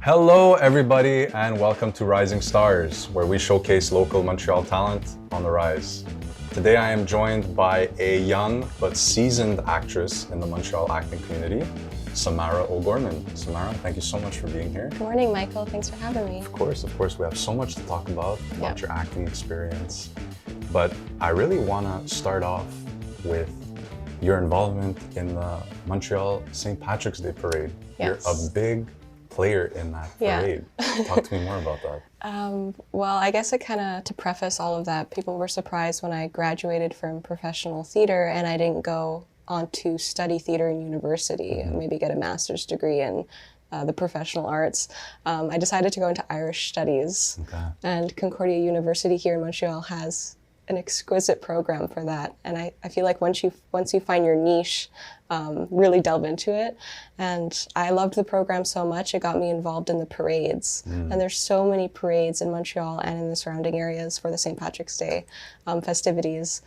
Hello, everybody, and welcome to Rising Stars, where we showcase local Montreal talent on the rise. Today, I am joined by a young but seasoned actress in the Montreal acting community, Samara O'Gorman. Samara, thank you so much for being here. Good morning, Michael. Thanks for having me. Of course, we have so much to talk about your acting experience. But I really want to start off with your involvement in the Montreal St. Patrick's Day Parade. Yes. You're a big player in that parade. Talk to me more about that. Well, I guess to preface all of that, people were surprised when I graduated from professional theater and I didn't go on to study theater in university, maybe get a master's degree in the professional arts. I decided to go into Irish studies. Okay. And Concordia University here in Montreal has an exquisite program for that. And I feel like once you find your niche, really delve into it. And I loved the program so much, it got me involved in the parades. And there's so many parades in Montreal and in the surrounding areas for the St. Patrick's Day festivities.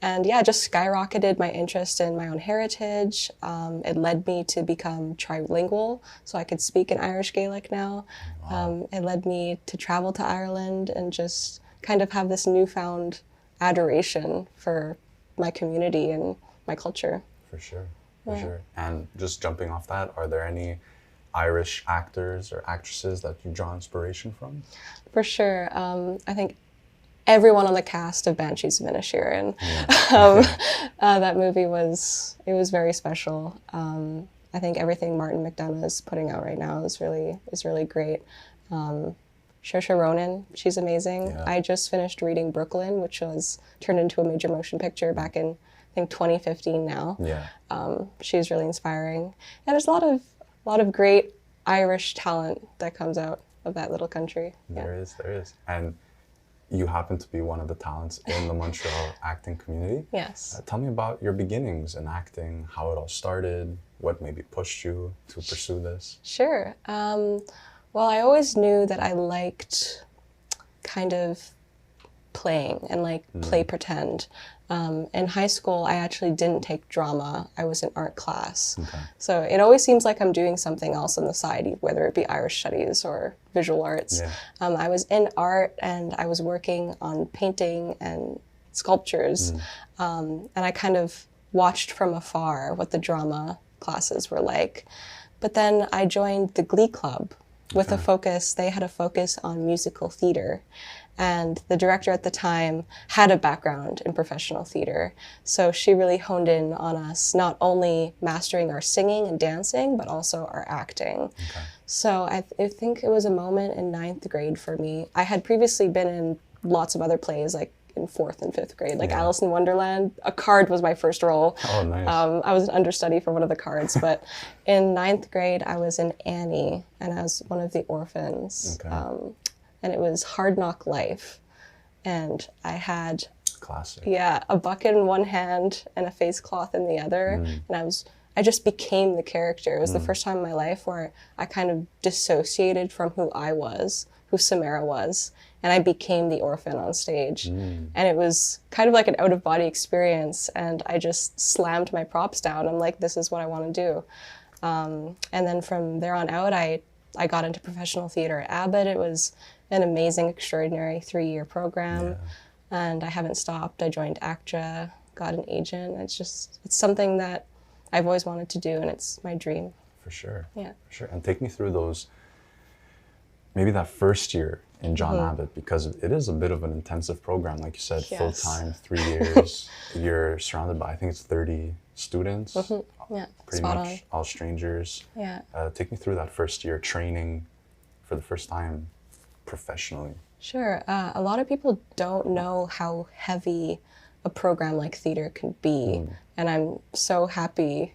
And yeah, just skyrocketed my interest in my own heritage. It led me to become trilingual, so I could speak in Irish Gaelic now. Wow. It led me to travel to Ireland and just kind of have this newfound adoration for my community and my culture. For sure. And just jumping off that, are there any Irish actors or actresses that you draw inspiration from? For sure. I think everyone on the cast of Banshees of Inisherin. That movie was very special. I think everything Martin McDonagh is putting out right now is really great. Saoirse Ronan, she's amazing. Yeah. I just finished reading Brooklyn, which was turned into a major motion picture back in, I think, 2015 now. Yeah. She's really inspiring. And there's a lot of great Irish talent that comes out of that little country. There is. And you happen to be one of the talents in the Montreal acting community. Yes. Tell me about your beginnings in acting, how it all started, what maybe pushed you to pursue this? Sure. Well, I always knew that I liked kind of playing and play pretend. In high school, I actually didn't take drama. I was in art class. Okay. So it always seems like I'm doing something else on the side, whether it be Irish studies or visual arts. Yeah. I was in art and I was working on painting and sculptures. And I kind of watched from afar what the drama classes were like. But then I joined the Glee Club with they had a focus on musical theater. And the director at the time had a background in professional theater. So she really honed in on us, not only mastering our singing and dancing, but also our acting. Okay. So I think it was a moment in 9th grade for me. I had previously been in lots of other plays, like in 4th and 5th grade, like Alice in Wonderland. A card was my first role. Oh, nice. I was an understudy for one of the cards, but in 9th grade, I was in Annie, and I was one of the orphans. Okay. And it was Hard Knock Life. And I had Classic. a bucket in one hand and a face cloth in the other. And I just became the character. It was the first time in my life where I kind of dissociated from who I was, who Samara was, and I became the orphan on stage. And it was kind of like an out-of-body experience, and I just slammed my props down. I'm like, this is what I want to do. And then from there on out, I got into professional theater at Abbott. It was an amazing, extraordinary 3-year program, and I haven't stopped. I joined ACTRA, got an agent. It's something that I've always wanted to do, and it's my dream. For sure. Yeah. For sure. And take me through maybe that first year in John Abbott, because it is a bit of an intensive program. Like you said, full-time, 3 years. You're surrounded by, I think it's 30 students. Yeah, Pretty much all strangers. Yeah. Take me through that first year training for the first time professionally. Sure. A lot of people don't know how heavy a program like theater can be. And I'm so happy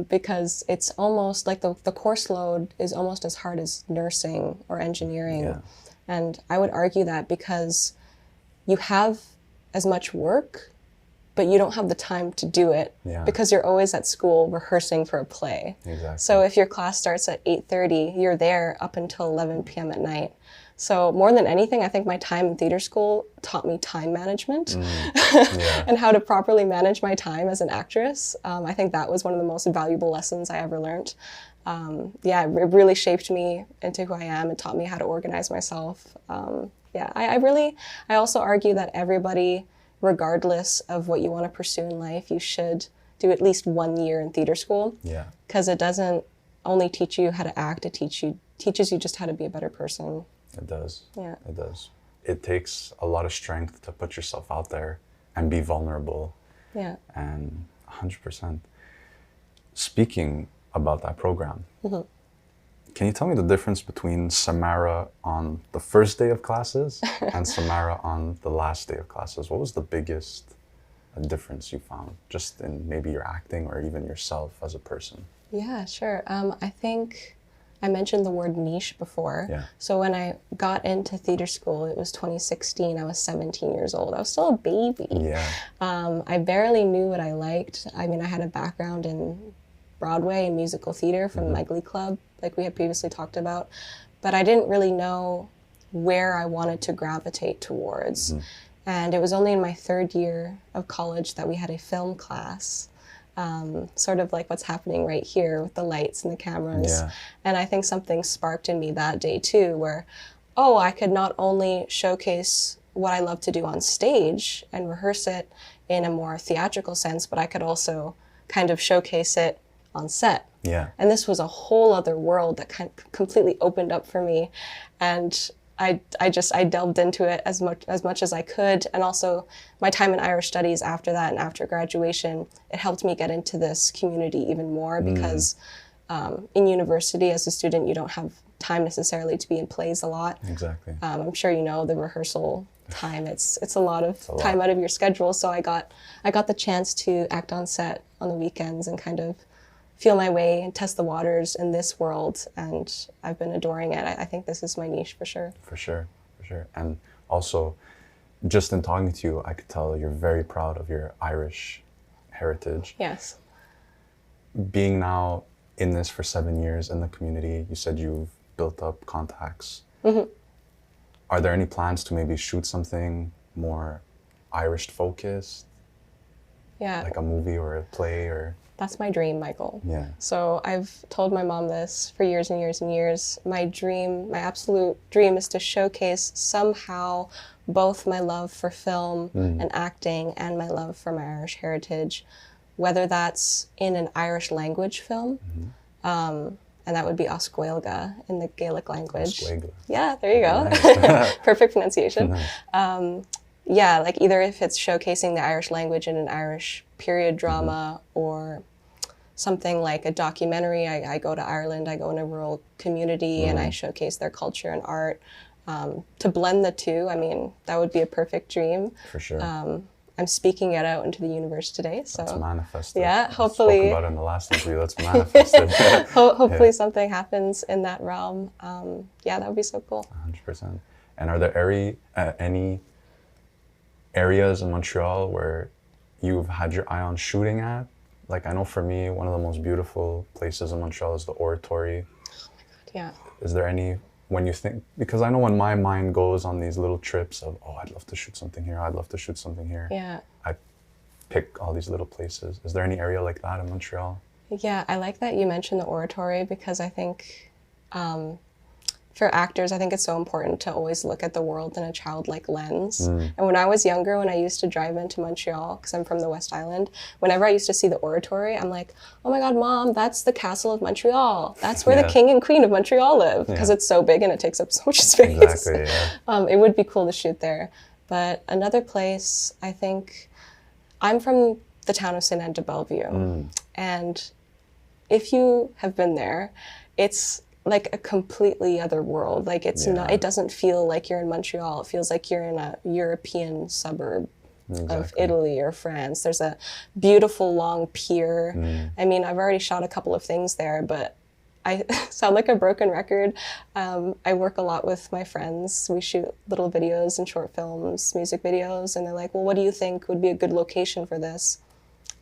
because it's almost like the course load is almost as hard as nursing or engineering. Yeah. And I would argue that because you have as much work, but you don't have the time to do it because you're always at school rehearsing for a play. Exactly. So if your class starts at 8:30, you're there up until 11 p.m. at night. So more than anything, I think my time in theater school taught me time management and how to properly manage my time as an actress. I think that was one of the most valuable lessons I ever learned. Yeah, it really shaped me into who I am and taught me how to organize myself. Yeah, I also argue that everybody, regardless of what you want to pursue in life, you should do at least 1 year in theater school. Yeah. Because it doesn't only teach you how to act, it teaches you just how to be a better person. It does. Yeah. It does. It takes a lot of strength to put yourself out there and be vulnerable. Yeah. And 100%. Speaking about that program, can you tell me the difference between Samara on the first day of classes and Samara on the last day of classes? What was the biggest difference you found, just in maybe your acting or even yourself as a person? Yeah, sure. I think I mentioned the word niche before. Yeah. So when I got into theater school, it was 2016. I was 17 years old. I was still a baby. Yeah. I barely knew what I liked. I mean, I had a background in Broadway and musical theater from my Glee Club, like we had previously talked about, but I didn't really know where I wanted to gravitate towards. And it was only in my third year of college that we had a film class, sort of like what's happening right here with the lights and the cameras. Yeah. And I think something sparked in me that day too, where, oh, I could not only showcase what I love to do on stage and rehearse it in a more theatrical sense, but I could also kind of showcase it on set. Yeah. And this was a whole other world that kind of completely opened up for me. And I delved into it as much as I could. And also my time in Irish studies after that and after graduation, it helped me get into this community even more because in university as a student, you don't have time necessarily to be in plays a lot. Exactly. I'm sure you know the rehearsal time. It's a lot of time out of your schedule. So I got the chance to act on set on the weekends and kind of feel my way and test the waters in this world, and I've been adoring it. I think this is my niche for sure. For sure. And also, just in talking to you, I could tell you're very proud of your Irish heritage. Yes. Being now in this for 7 years in the community, you said you've built up contacts. Are there any plans to maybe shoot something more Irish focused? Yeah. Like a movie or a play or... That's my dream, Michael. Yeah. So I've told my mom this for years and years and years. My dream, my absolute dream is to showcase somehow both my love for film and acting and my love for my Irish heritage, whether that's in an Irish language film, and that would be Oscuelga in the Gaelic language. Oscuelga. Yeah, there you go. Nice. Perfect pronunciation. Nice. Yeah, like either if it's showcasing the Irish language in an Irish period drama or something like a documentary. I go to Ireland, I go in a rural community and I showcase their culture and art. To blend the two, I mean, that would be a perfect dream. For sure. I'm speaking it out into the universe today. So let's manifest it. Yeah, hopefully. Spoke about it in the last interview. Let's manifest it. Hopefully something happens in that realm. Yeah, that would be so cool. 100%. And are there any areas in Montreal where you've had your eye on shooting at? Like, I know for me, one of the most beautiful places in Montreal is the Oratory. Oh my God, yeah. Is there any, when you think, because I know when my mind goes on these little trips of, oh, I'd love to shoot something here, I'd love to shoot something here. Yeah. I pick all these little places. Is there any area like that in Montreal? Yeah, I like that you mentioned the Oratory because I think for actors, I think it's so important to always look at the world in a childlike lens. And when I was younger, when I used to drive into Montreal, because I'm from the West Island, whenever I used to see the Oratory, I'm like, oh my God, Mom, that's the Castle of Montreal. That's where the King and Queen of Montreal live, because it's so big and it takes up so much space. Exactly, yeah. It would be cool to shoot there. But another place, I think, I'm from the town of Saint Anne de Bellevue. And if you have been there, it's like a completely other world. Like it's not, it doesn't feel like you're in Montreal. It feels like you're in a European suburb of Italy or France. There's a beautiful long pier. I mean, I've already shot a couple of things there, but I sound like a broken record. I work a lot with my friends. We shoot little videos and short films, music videos, and they're like, well, what do you think would be a good location for this?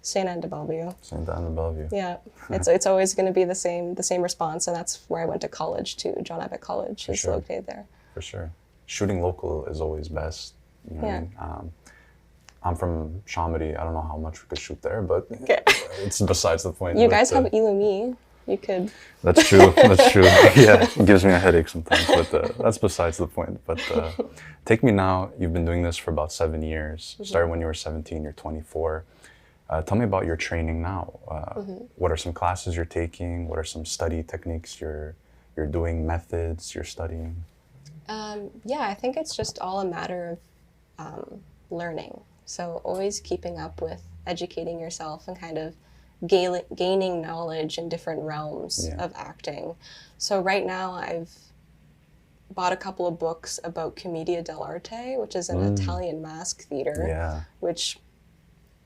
Saint Anne de Bellevue. Saint Anne de Bellevue. Yeah, it's always going to be the same response, and that's where I went to college too. John Abbott College is located there. For sure. Shooting local is always best. You know what I mean? I'm from Chambéry. I don't know how much we could shoot there, but it's besides the point. You guys have Illumi. you could. That's true. That's true. Yeah, it gives me a headache sometimes, but that's besides the point. But take me now. You've been doing this for about 7 years. Started when you were 17. You're 24. Tell me about your training now. What are some classes you're taking? What are some study techniques you're doing? Methods you're studying? Yeah, I think it's just all a matter of learning. So always keeping up with educating yourself and kind of gaining knowledge in different realms of acting. So right now I've bought a couple of books about Commedia dell'arte, which is an Italian mask theater, which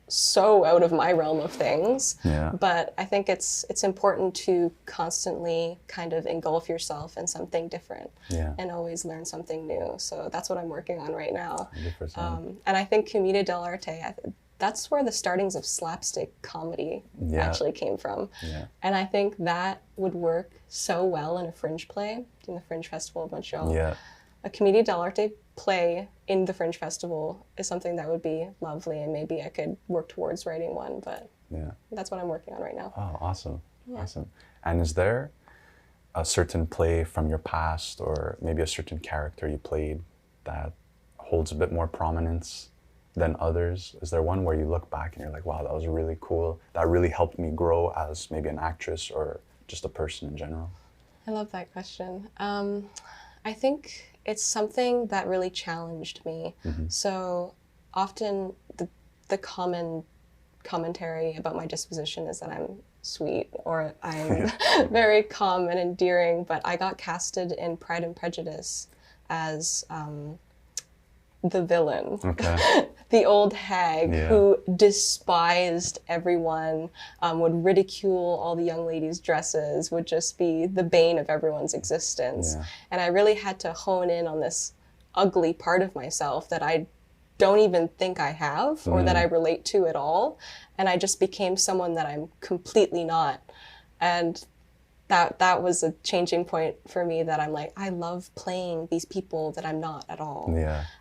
so out of my realm of things. But I think it's important to constantly kind of engulf yourself in something different and always learn something new. So that's what I'm working on right now. And I think Commedia dell'arte, that's where the startings of slapstick comedy actually came from. And I think that would work so well in a fringe play, in the Fringe Festival of Montreal. A Commedia dell'arte play in the Fringe Festival is something that would be lovely, and maybe I could work towards writing one, but that's what I'm working on right now. Oh, awesome. Awesome. And is there a certain play from your past, or maybe a certain character you played that holds a bit more prominence than others? Is there one where you look back and you're like, wow, that was really cool, that really helped me grow as maybe an actress or just a person in general? I love that question. I think it's something that really challenged me. So often the common commentary about my disposition is that I'm sweet or I'm very calm and endearing, but I got casted in Pride and Prejudice as the villain, the old hag who despised everyone, would ridicule all the young ladies' dresses, would just be the bane of everyone's existence. And I really had to hone in on this ugly part of myself that I don't even think I have or that I relate to at all. And I just became someone that I'm completely not. And that was a changing point for me, that I'm like, I love playing these people that I'm not at all.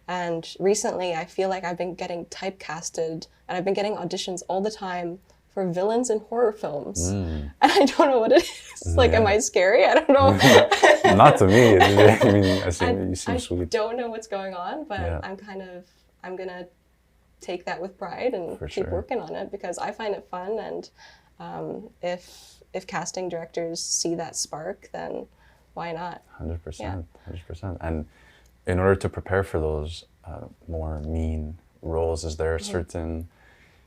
And recently I feel like I've been getting typecasted and I've been getting auditions all the time for villains in horror films. And I don't know what it is. Like, am I scary? I don't know. Not to me. I mean, you seem sweet. I don't know what's going on, but I'm gonna take that with pride and keep working on it, because I find it fun. And if casting directors see that spark, then why not? 100%, 100%. And in order to prepare for those more mean roles, is there certain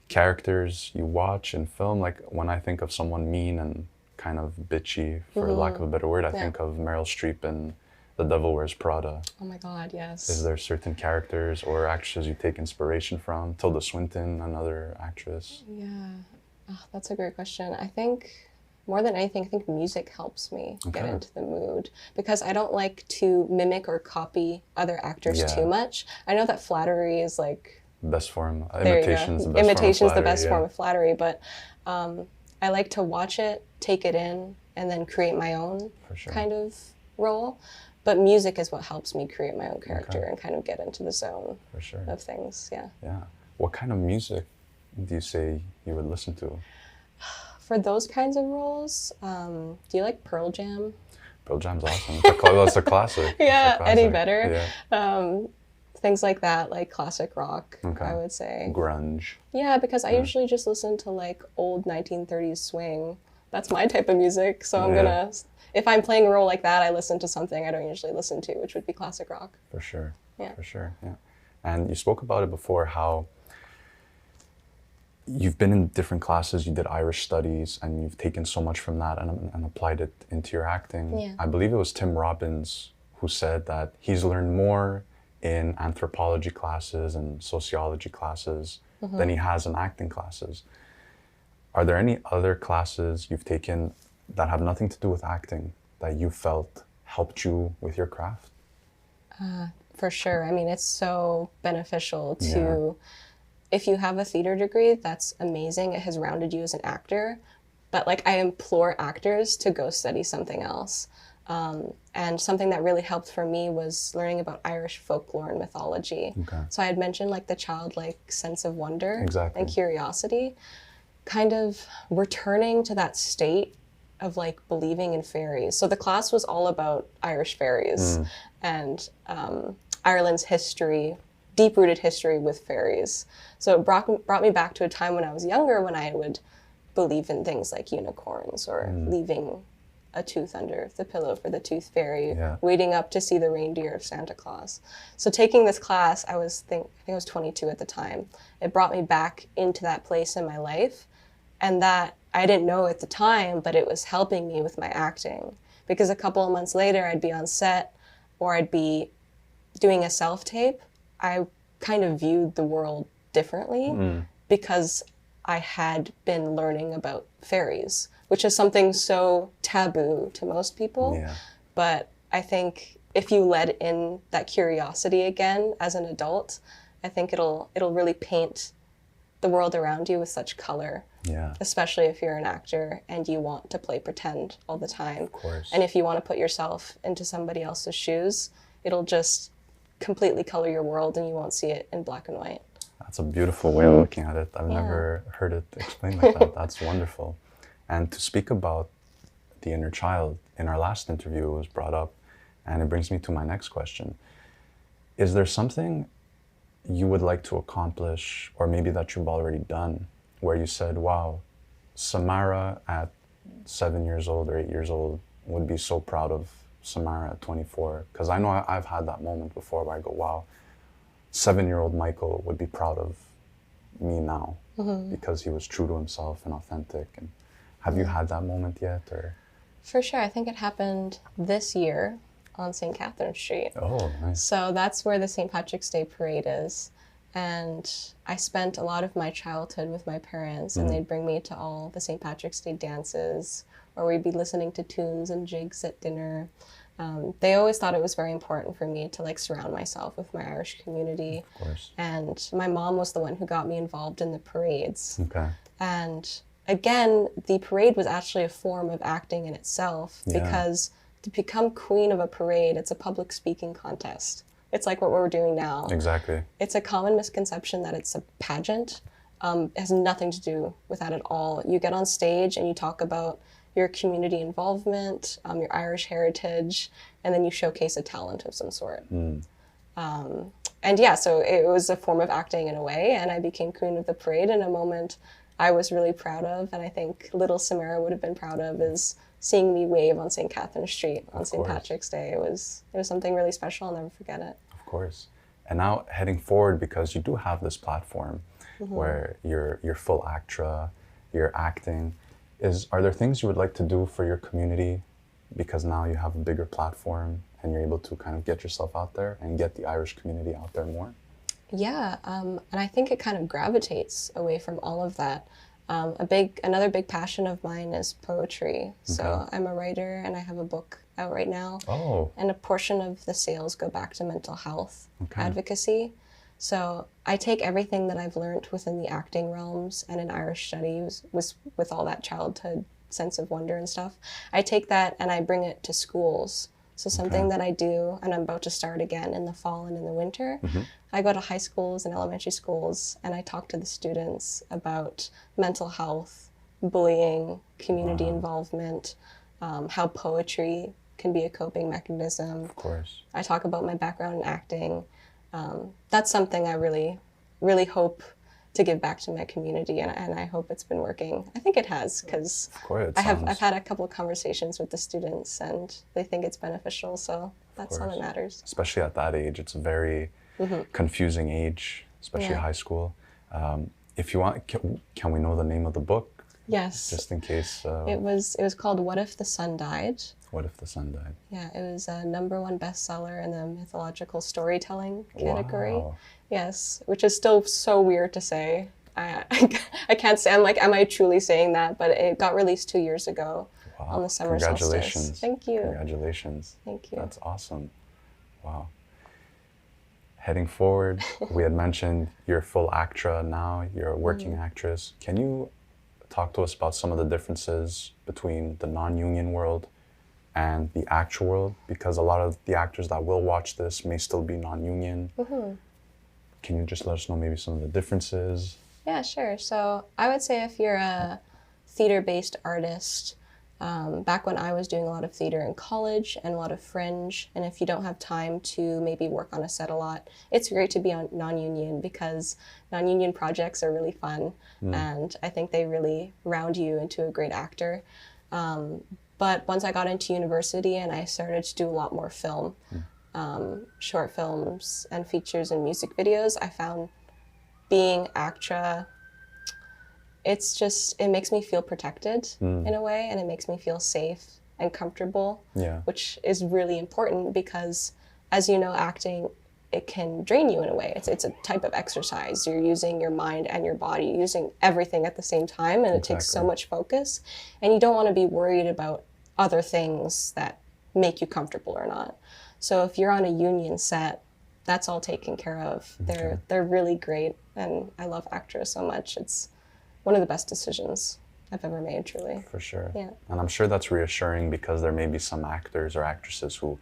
characters you watch in film? Like, when I think of someone mean and kind of bitchy, for lack of a better word, I think of Meryl Streep in The Devil Wears Prada. Oh my God, yes. Is there certain characters or actresses you take inspiration from? Tilda Swinton, another actress. That's a great question. I think more than anything, I think music helps me get into the mood, because I don't like to mimic or copy other actors too much. I know that flattery is like best form. Imitation's the best form of flattery, but I like to watch it, take it in, and then create my own kind of role. But music is what helps me create my own character and kind of get into the zone of things. Yeah. What kind of music do you say you would listen to? For those kinds of roles, do you like Pearl Jam? Pearl Jam's awesome. That's a classic. Eddie Vedder. Things like that, like classic rock, I would say. Grunge. Yeah, because I usually just listen to like old 1930s swing. That's my type of music. So I'm gonna, if I'm playing a role like that, I listen to something I don't usually listen to, which would be classic rock. For sure. And you spoke about it before, how you've been in different classes, you did Irish studies, and you've taken so much from that and applied it into your acting. I believe it was Tim Robbins who said that he's learned more in anthropology classes and sociology classes than he has in acting classes. Are there any other classes you've taken that have nothing to do with acting that you felt helped you with your craft? For sure. I mean, it's so beneficial to, if you have a theater degree, that's amazing. It has rounded you as an actor. But like, I implore actors to go study something else. And something that really helped for me was learning about Irish folklore and mythology. So I had mentioned like the childlike sense of wonder and curiosity. Kind of returning to that state like believing in fairies. So the class was all about Irish fairies and Ireland's history, deep-rooted history with fairies. So it brought me back to a time when I was younger, when I would believe in things like unicorns or leaving a tooth under the pillow for the tooth fairy, waiting up to see the reindeer of Santa Claus. So taking this class, I think I was 22 at the time. It brought me back into that place in my life, and that I didn't know at the time, but it was helping me with my acting. Because a couple of months later, I'd be on set or I'd be doing a self-tape. I kind of viewed the world differently because I had been learning about fairies, which is something so taboo to most people. Yeah. But I think if you let in that curiosity again as an adult, I think it'll really paint the world around you with such color. Yeah. Especially if you're an actor and you want to play pretend all the time. Of course. And if you want to put yourself into somebody else's shoes, it'll just completely color your world and you won't see it in black and white. That's a beautiful way of looking at it. I've never heard it explained like that. That's wonderful. And to speak about the inner child, in our last interview it was brought up, and it brings me to my next question. Is there something you would like to accomplish, or maybe that you've already done, where you said, wow, Samara at 7 years old or 8 years old would be so proud of Samara at 24? Because I know I've had that moment before where I go, wow, 7-year-old Michael would be proud of me now because he was true to himself and authentic. And have you had that moment yet? Or? For sure. I think it happened this year on St. Catherine Street. Oh, nice. So that's where the St. Patrick's Day parade is. And I spent a lot of my childhood with my parents, and they'd bring me to all the St. Patrick's Day dances, or we'd be listening to tunes and jigs at dinner. They always thought it was very important for me to like surround myself with my Irish community. Of course. And my mom was the one who got me involved in the parades. Okay. And again, the parade was actually a form of acting in itself, because to become queen of a parade, it's a public speaking contest. It's like what we're doing now. Exactly. It's a common misconception that it's a pageant. It has nothing to do with that at all. You get on stage and you talk about your community involvement, your Irish heritage, and then you showcase a talent of some sort. And yeah, so it was a form of acting in a way, and I became queen of the parade in a moment I was really proud of, and I think little Samara would have been proud of, is seeing me wave on St. Catherine Street on St. Patrick's Day. It was something really special. I'll never forget it. Of course. And now heading forward, because you do have this platform where you're full actra, you're acting, are there things you would like to do for your community, because now you have a bigger platform and you're able to kind of get yourself out there and get the Irish community out there more? Yeah, and I think it kind of gravitates away from all of that. Another big passion of mine is poetry. So I'm a writer and I have a book out right now. Oh. And a portion of the sales go back to mental health advocacy. So I take everything that I've learned within the acting realms and in Irish studies, with all that childhood sense of wonder and stuff. I take that and I bring it to schools. So something that I do, and I'm about to start again in the fall and in the winter, I go to high schools and elementary schools and I talk to the students about mental health, bullying, community involvement, how poetry can be a coping mechanism. Of course. I talk about my background in acting. That's something I really, really hope to give back to my community, and I hope it's been working. I think it has, because I've had a couple of conversations with the students and they think it's beneficial, so that's all that matters. Especially at that age, it's a very confusing age, especially high school. If you want, can we know the name of the book? Yes. Just in case. It was called What If the Sun Died? What If the Sun Died? Yeah, it was a #1 bestseller in the mythological storytelling category. Wow. Yes, which is still so weird to say. I can't say, I'm like, am I truly saying that? But it got released 2 years ago on the summer solstice. Thank you. Congratulations. Thank you. That's awesome. Wow. Heading forward, we had mentioned you're full actra now, you're a working actress. Can you talk to us about some of the differences between the non-union world and the actual world? Because a lot of the actors that will watch this may still be non-union. Can you just let us know maybe some of the differences? Yeah, sure. So I would say if you're a theater-based artist, back when I was doing a lot of theater in college and a lot of fringe, and if you don't have time to maybe work on a set a lot, it's great to be on non-union because non-union projects are really fun, and I think they really round you into a great actor. But once I got into university and I started to do a lot more film, short films and features and music videos, I found being ACTRA, it makes me feel protected in a way, and it makes me feel safe and comfortable, which is really important because, as you know, acting, it can drain you in a way. It's a type of exercise. You're using your mind and your body, using everything at the same time, and it takes so much focus. And you don't want to be worried about other things that make you comfortable or not. So if you're on a union set, that's all taken care of. They're really great, and I love ACTRA so much. It's one of the best decisions I've ever made, truly. For sure. Yeah. And I'm sure that's reassuring because there may be some actors or actresses who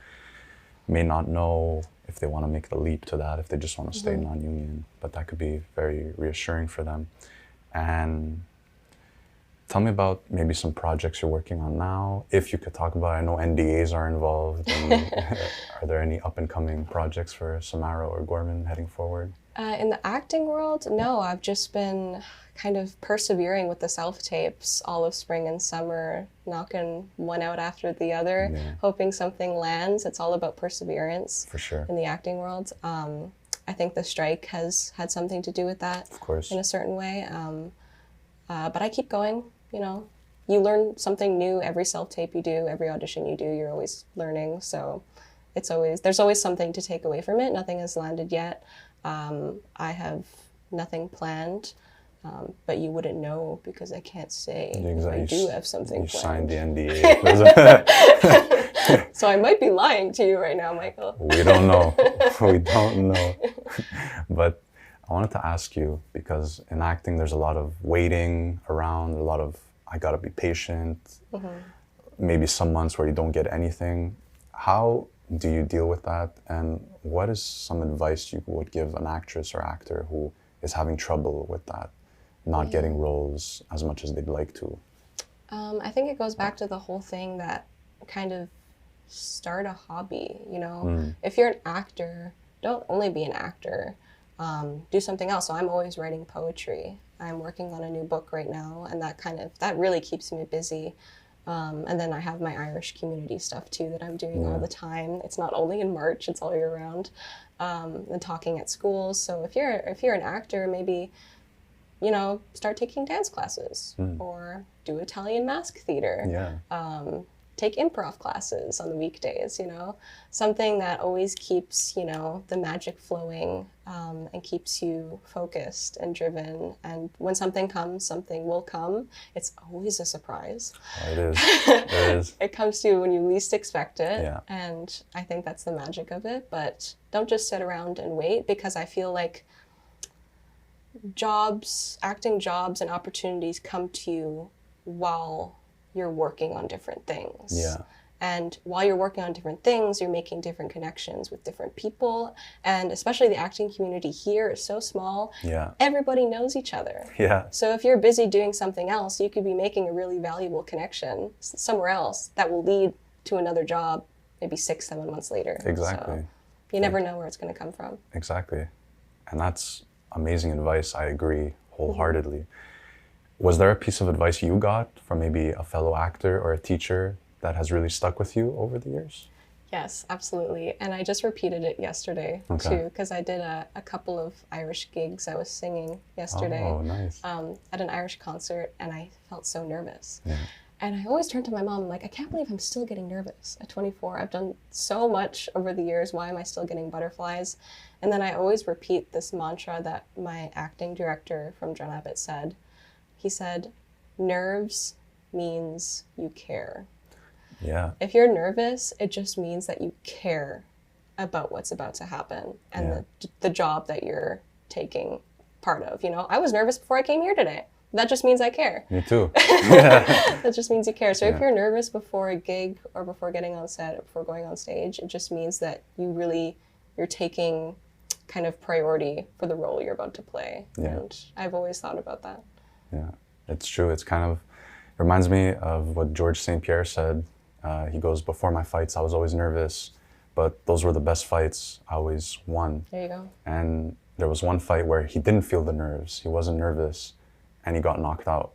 may not know if they want to make the leap to that, if they just want to stay non-union. But that could be very reassuring for them. And tell me about maybe some projects you're working on now, if you could talk about it. I know NDAs are involved. And are there any up-and-coming projects for Samara O'Gorman heading forward? In the acting world, no. I've just been kind of persevering with the self-tapes all of spring and summer, knocking one out after the other, hoping something lands. It's all about perseverance. For sure. In the acting world. I think the strike has had something to do with that, of course, in a certain way. But I keep going, you know. You learn something new every self-tape you do, every audition you do, you're always learning. So there's always something to take away from it. Nothing has landed yet. I have nothing planned, but you wouldn't know because I can't say if I do have something planned. You signed the NDA. So I might be lying to you right now, Michael. We don't know. We don't know. But I wanted to ask you, because in acting there's a lot of waiting around, a lot of I gotta be patient, maybe some months where you don't get anything. How do you deal with that, and what is some advice you would give an actress or actor who is having trouble with that, not getting roles as much as they'd like to? I think it goes back to the whole thing that kind of start a hobby, you know? If you're an actor, don't only be an actor, do something else. So I'm always writing poetry. I'm working on a new book right now, and that really keeps me busy. And then I have my Irish community stuff too that I'm doing all the time. It's not only in March, it's all year round. And talking at schools. So if you're an actor, maybe, you know, start taking dance classes or do Italian mask theater. Take improv classes on the weekdays, you know, something that always keeps, you know, the magic flowing, and keeps you focused and driven. And when something comes, something will come. It's always a surprise. Oh, it is. It is. It comes to you when you least expect it. Yeah. And I think that's the magic of it. But don't just sit around and wait, because I feel like acting jobs and opportunities come to you while you're working on different things. Yeah. And while you're working on different things, you're making different connections with different people. And especially the acting community here is so small. Yeah. Everybody knows each other. Yeah. So if you're busy doing something else, you could be making a really valuable connection somewhere else that will lead to another job maybe 6-7 months later. Exactly. So you never know where it's going to come from. Exactly. And that's amazing advice. I agree wholeheartedly. Was there a piece of advice you got from maybe a fellow actor or a teacher that has really stuck with you over the years? Yes, absolutely. And I just repeated it yesterday too, because I did a couple of Irish gigs. I was singing yesterday at an Irish concert, and I felt so nervous. Yeah. And I always turn to my mom, I'm like, I can't believe I'm still getting nervous at 24. I've done so much over the years. Why am I still getting butterflies? And then I always repeat this mantra that my acting director from John Abbott said. He said, nerves means you care. Yeah. If you're nervous, it just means that you care about what's about to happen and the job that you're taking part of. You know, I was nervous before I came here today. That just means I care. Me too. That just means you care. So if you're nervous before a gig or before getting on set or before going on stage, it just means that you're taking kind of priority for the role you're about to play. Yeah. And I've always thought about that. Yeah, it's true. It Reminds me of what George St. Pierre said. He goes, before my fights, I was always nervous, but those were the best fights. I always won. There you go. And there was one fight where he didn't feel the nerves. He wasn't nervous, and he got knocked out.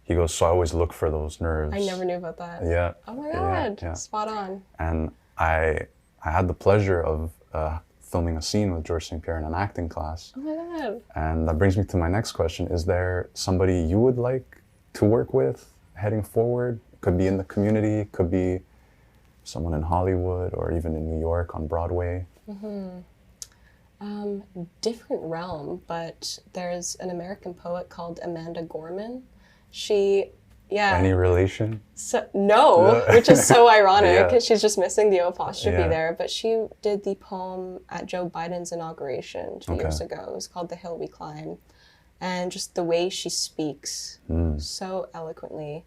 He goes, so I always look for those nerves. I never knew about that. Yeah. Oh my God, Yeah. spot on. And I had the pleasure of filming a scene with George St. Pierre in an acting class. Oh my God. And that brings me to my next question. Is there somebody you would like to work with heading forward? Could be in the community, could be someone in Hollywood or even in New York on Broadway. Different realm, but there's an American poet called Amanda Gorman. She, Any relation? So, no, which is so ironic Yeah. because she's just missing the apostrophe Yeah. there. But she did the poem at Joe Biden's inauguration 2 years ago. It was called The Hill We Climb. And just the way she speaks so eloquently.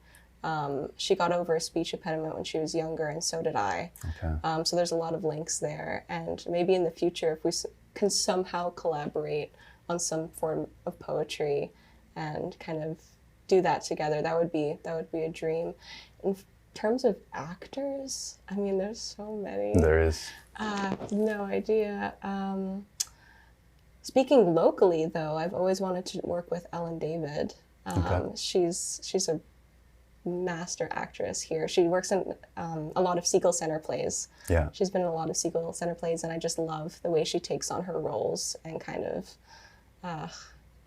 She got over a speech impediment when she was younger, and so did I. Okay. So there's a lot of links there. And maybe in the future, if we can somehow collaborate on some form of poetry and kind of do that together, that would be a dream. In terms of actors, I mean, there's so many. There is. No idea. Speaking locally, though, I've always wanted to work with Ellen David. She's a master actress here. She works in a lot of Siegel Center plays. Yeah. She's been in a lot of Siegel Center plays, and I just love the way she takes on her roles and kind of,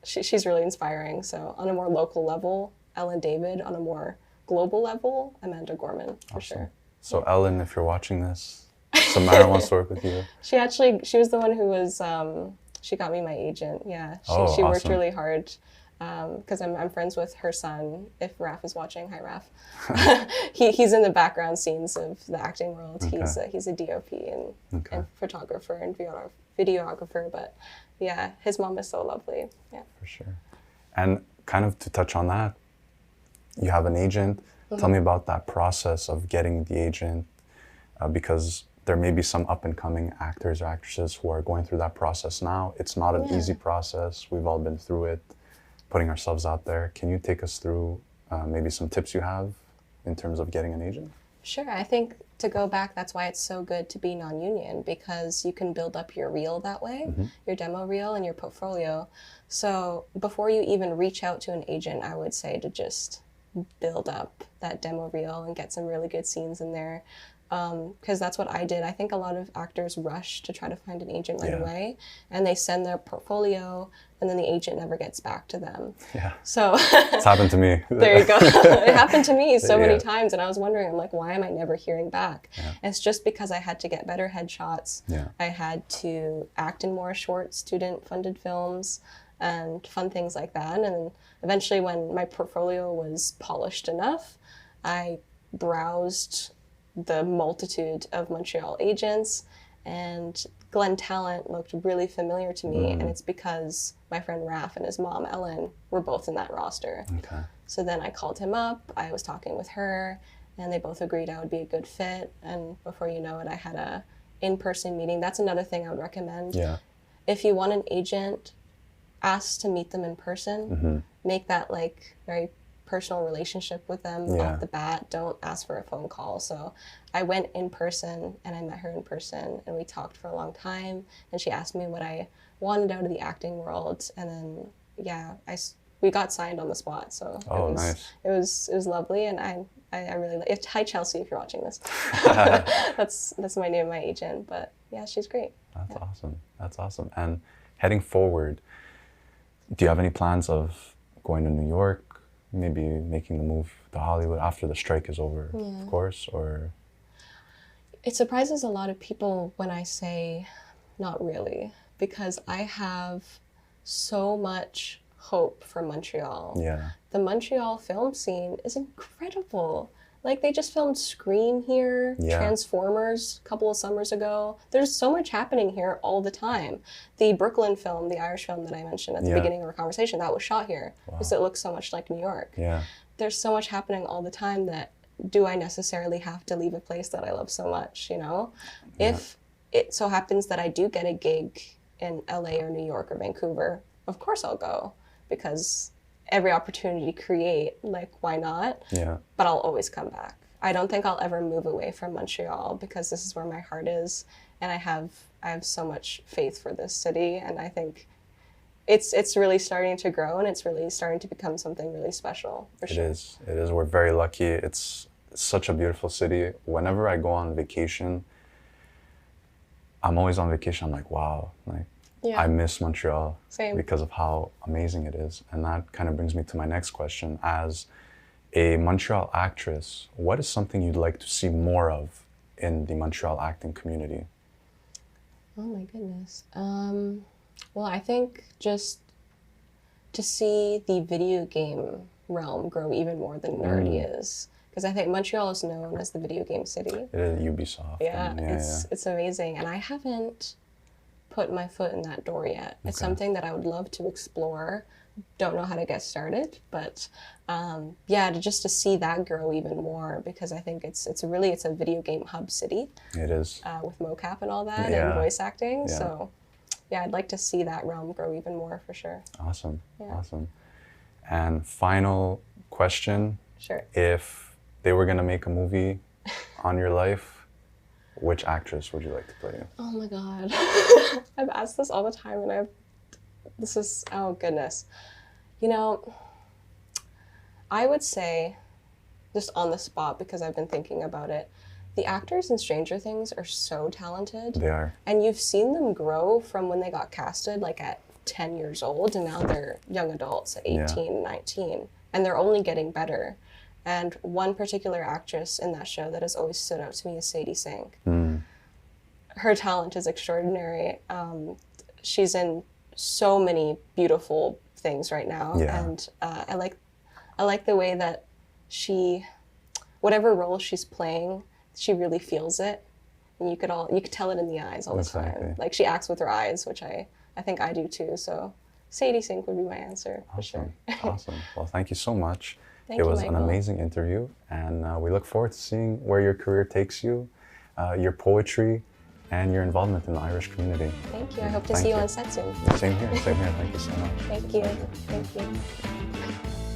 she's really inspiring. So on a more local level, Ellen David. On a more global level, Amanda Gorman, for sure. So Ellen, if you're watching this, Samara wants to work with you. She was the one who was, she got me my agent. Yeah, she worked awesome. really hard. Because I'm friends with her son. If Raf is watching, hi Raf. He's in the background scenes of the acting world. Okay. He's a DOP and photographer and videographer. But yeah, his mom is so lovely. Yeah, For sure. And kind of to touch on that, you have an agent. Tell me about that process of getting the agent, because there may be some up and coming actors or actresses who are going through that process now. It's not an easy process. We've all been through it, putting ourselves out there. Can you take us through maybe some tips you have in terms of getting an agent? Sure. I think to go back, that's why it's so good to be non-union, because you can build up your reel that way, your demo reel and your portfolio. So before you even reach out to an agent, I would say to just build up that demo reel and get some really good scenes in there. Because that's what I did. I think a lot of actors rush to try to find an agent right away, and they send their portfolio, and then the agent never gets back to them. Yeah. So It's happened to me. there you go. It happened to me so many times, and I was wondering, I'm like, why am I never hearing back? And it's just because I had to get better headshots. Yeah. I had to act in more short student-funded films and fun things like that. And then eventually, when my portfolio was polished enough, I browsed the multitude of Montreal agents, and Glen Talent looked really familiar to me, and it's because my friend Raf and his mom Ellen were both in that roster. Okay. So then I called him up, I was talking with her, and they both agreed I would be a good fit, and before you know it, I had a in-person meeting. That's another thing I would recommend. Yeah. If you want an agent, ask to meet them in person. Make that like very personal relationship with them off the bat. Don't ask for a phone call. So I went in person, and I met her in person, and we talked for a long time, and she asked me what I wanted out of the acting world, and then we got signed on the spot. So Nice. it was lovely, and I really like. Hi Chelsea, if you're watching this. that's my name, my agent. But yeah, she's great. That's awesome. And heading forward, do you have any plans of going to New York? Maybe making the move to Hollywood after the strike is over, of course, or? It surprises a lot of people when I say not really, because I have so much hope for Montreal. Yeah. The Montreal film scene is incredible. Like, they just filmed Scream here, Transformers a couple of summers ago. There's so much happening here all the time. The Brooklyn film, the Irish film that I mentioned at the beginning of our conversation, that was shot here because it looks so much like New York. Yeah. There's so much happening all the time that do I necessarily have to leave a place that I love so much, you know? If it so happens that I do get a gig in LA or New York or Vancouver, of course I'll go, because every opportunity to create, like, why not? Yeah. But I'll always come back. I don't think I'll ever move away from Montreal because this is where my heart is, and I have so much faith for this city, and I think it's really starting to grow, and it's really starting to become something really special, for sure. It is. It is. We're very lucky. It's such a beautiful city. Whenever I go on vacation, I'm always on vacation. I'm like, wow, like, Yeah. I miss Montreal. Same. Because of how amazing it is. And that kind of brings me to my next question. As a Montreal actress, what is something you'd like to see more of in the Montreal acting community? Oh my goodness. Well, I think just to see the video game realm grow even more than it already is. Because I think Montreal is known as the video game city. It is Ubisoft. Yeah, and it's amazing. And I haven't put my foot in that door yet. It's something that I would love to explore. Don't know how to get started, but yeah, just to see that grow even more, because I think it's a video game hub city. It is. With mocap and all that, Yeah. and voice acting. Yeah. So yeah, I'd like to see that realm grow even more, for sure. Awesome. Yeah. Awesome. And final question. Sure. If they were going to make a movie on your life, which actress would you like to play you? Oh my God. I've asked this all the time, and oh goodness. You know, I would say, just on the spot, because I've been thinking about it, the actors in Stranger Things are so talented. They are. And you've seen them grow from when they got casted, like at 10 years old, and now they're young adults at 18, 19. And they're only getting better. And one particular actress in that show that has always stood out to me is Sadie Sink. Her talent is extraordinary. She's in so many beautiful things right now. Yeah. And I like the way that whatever role she's playing, she really feels it. And you could tell it in the eyes all the time. Like, she acts with her eyes, which I think I do too. So Sadie Sink would be my answer, for sure. Awesome. Well, thank you so much. Thank it you, was Michael. an amazing interview, and we look forward to seeing where your career takes you, your poetry, and your involvement in the Irish community. Thank you. I hope to see you on set soon. Same here. Same here. Thank you so much. Thank you. Thank you.